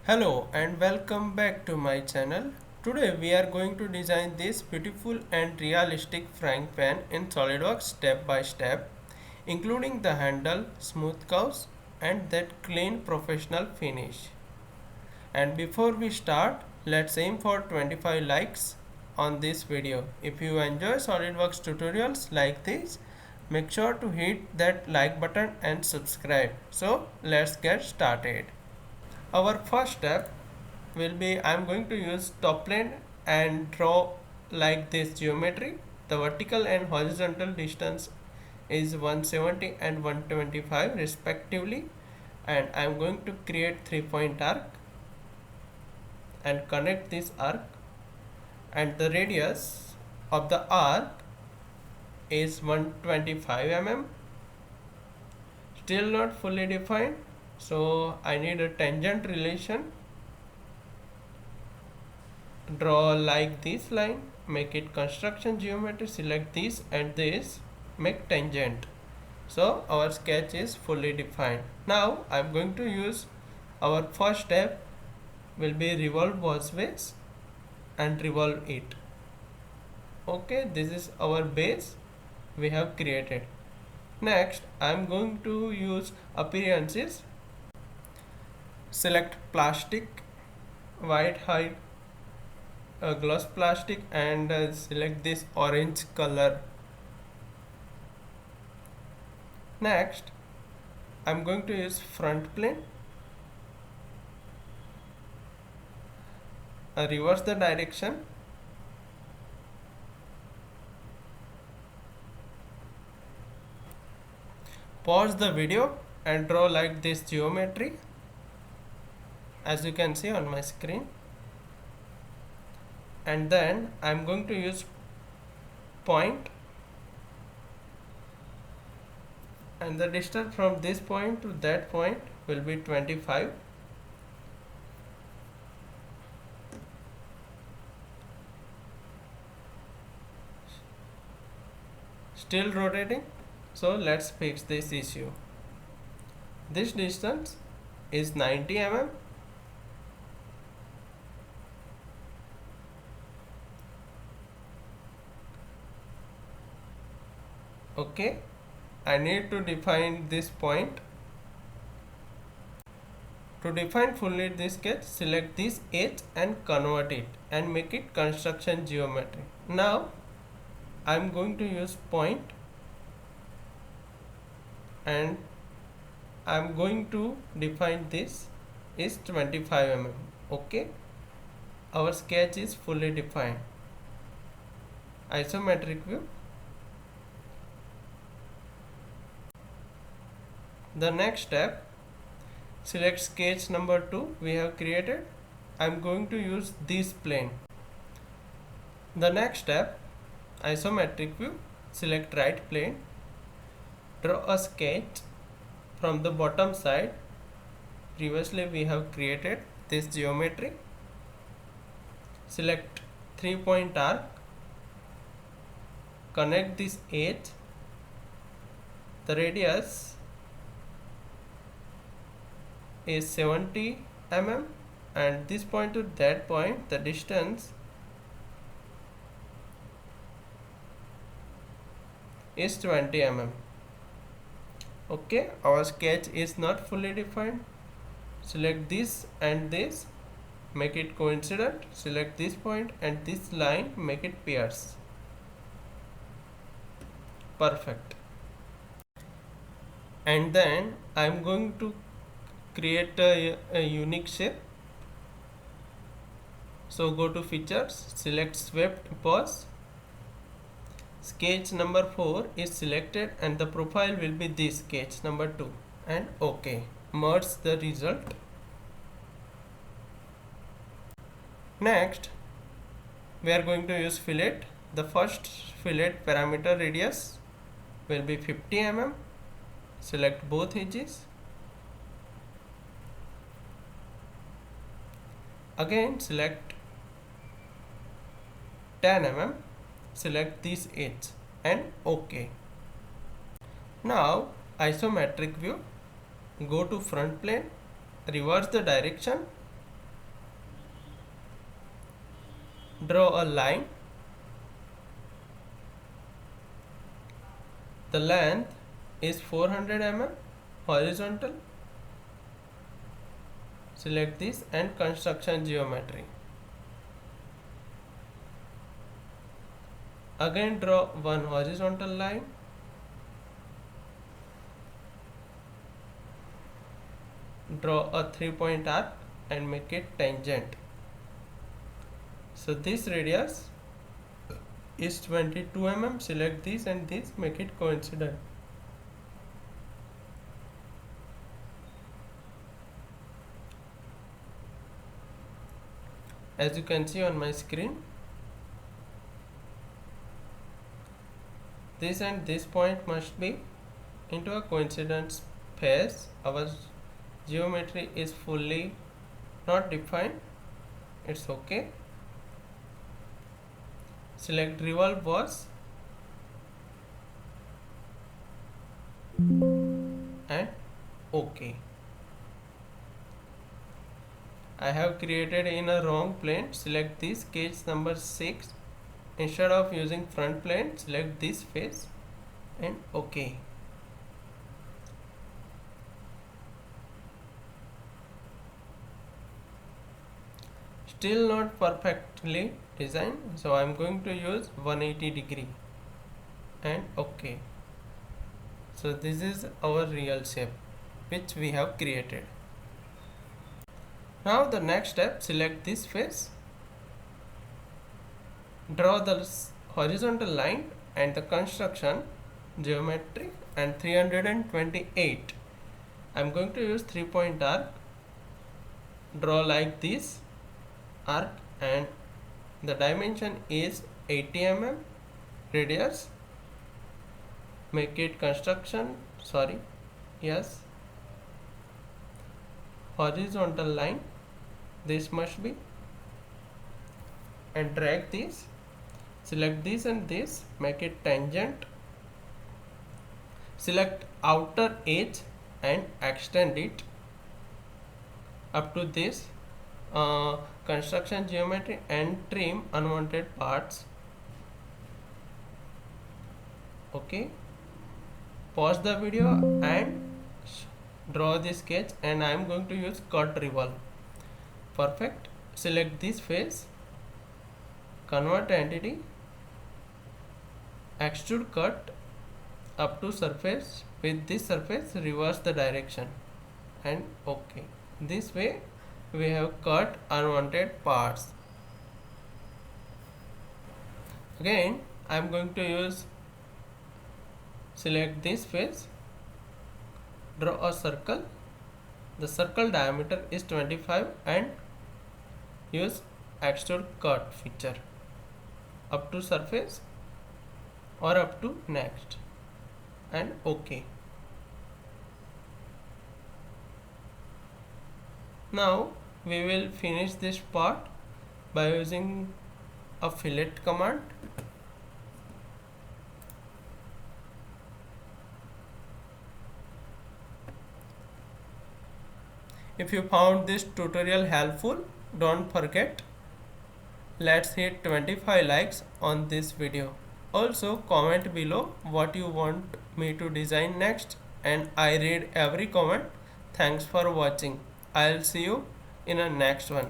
Hello and welcome back to my channel. Today we are going to design this beautiful and realistic frying pan in SolidWorks step by step, including the handle, smooth curves and that clean professional finish. And before we start, let's aim for 25 likes on this video. If you enjoy SolidWorks tutorials like this, make sure to hit that like button and subscribe. So let's get started. Our first step will be I'm going to use top plane and draw like this geometry. The vertical and horizontal distance is 170 and 125 respectively, and I'm going to create 3-point arc and connect this arc, and the radius of the arc is 125 mm. Still not fully defined, so I need a tangent relation. Draw like this line, make it construction geometry, select this and this, make tangent. So our sketch is fully defined. Now I'm going to use our first step will be Revolve Boss base and revolve it. Okay, this is our base we have created. Next I'm going to use appearances. Select plastic, white height, gloss plastic, and select this orange color. Next I'm going to use front plane, reverse the direction, pause the video and draw like this geometry as you can see on my screen. And then I'm going to use point, and the distance from this point to that point will be 25. Still rotating, so let's fix this issue. This distance is 90 mm. Okay, I need to define this point. To define fully this sketch, select this edge and convert it and make it construction geometry. Now I'm going to use point and I'm going to define this is 25 mm. Okay, our sketch is fully defined. Isometric view. The next step, select sketch number 2 we have created. I'm going to use this plane. The next step, isometric view, select right plane, draw a sketch from the bottom side. Previously we have created this geometry. Select 3-point arc, connect this edge. The radius is 70 mm, and this point to that point the distance is 20 mm. Okay, our sketch is not fully defined. Select this and this, make it coincident. Select this point and this line, make it pierce. Perfect. And then I'm going to create a unique shape. So go to features, select swept boss. Sketch number 4 is selected and the profile will be this sketch number 2, and OK. Merge the result. Next we are going to use fillet. The first fillet parameter radius will be 50 mm. Select both edges. Again select 10 mm, select this edge and OK. Now isometric view, go to front plane, reverse the direction Draw a line. The length is 400 mm horizontal. Select this and construction geometry. Again draw one horizontal line. Draw a 3-point arc and make it tangent. So this radius is 22 mm. Select this and this, make it coincident. As you can see on my screen, this and this point must be into a coincidence phase. Our geometry is fully not defined. It's okay. Select Revolve Boss and OK. I have created in a wrong plane. Select this sketch number 6. Instead of using front plane, select this face and OK. Still not perfectly designed, so I am going to use 180° and OK. So this is our real shape which we have created. Now the next step, select this face, draw the horizontal line and the construction geometry and 328. I am going to use 3-point arc. Draw like this arc and the dimension is 80 mm radius. Make it horizontal line. This must be, and drag this. Select this and this, make it tangent. Select outer edge and extend it up to this construction geometry and trim unwanted parts. Okay, pause the video and draw this sketch, and I am going to use cut revolve. Perfect. Select this face, convert entity, extrude cut up to surface. With this surface, reverse the direction and OK. This way we have cut unwanted parts. Again I am going to use, select this face, draw a circle. The circle diameter is 25 and use extrude cut feature up to surface or up to next and OK. Now we will finish this part by using a fillet command. If you found this tutorial helpful, don't forget, let's hit 25 likes on this video. Also comment below what you want me to design next, and I read every comment. Thanks for watching. I'll see you in a next one.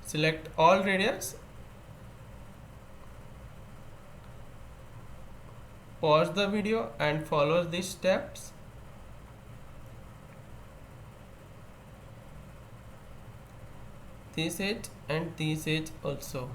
Select all radius. Pause the video and follow these steps. This edge and this edge also.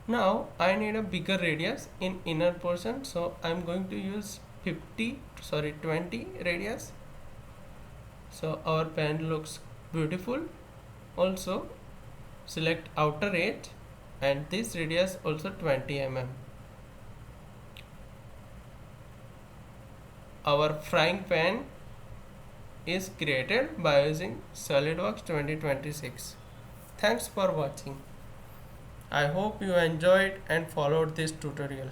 Now I need a bigger radius in inner portion, so I'm going to use 20 radius. So our pen looks beautiful. Also select outer edge and this radius also 20 mm. Our frying pan is created by using SolidWorks 2026. Thanks for watching. I hope you enjoyed and followed this tutorial.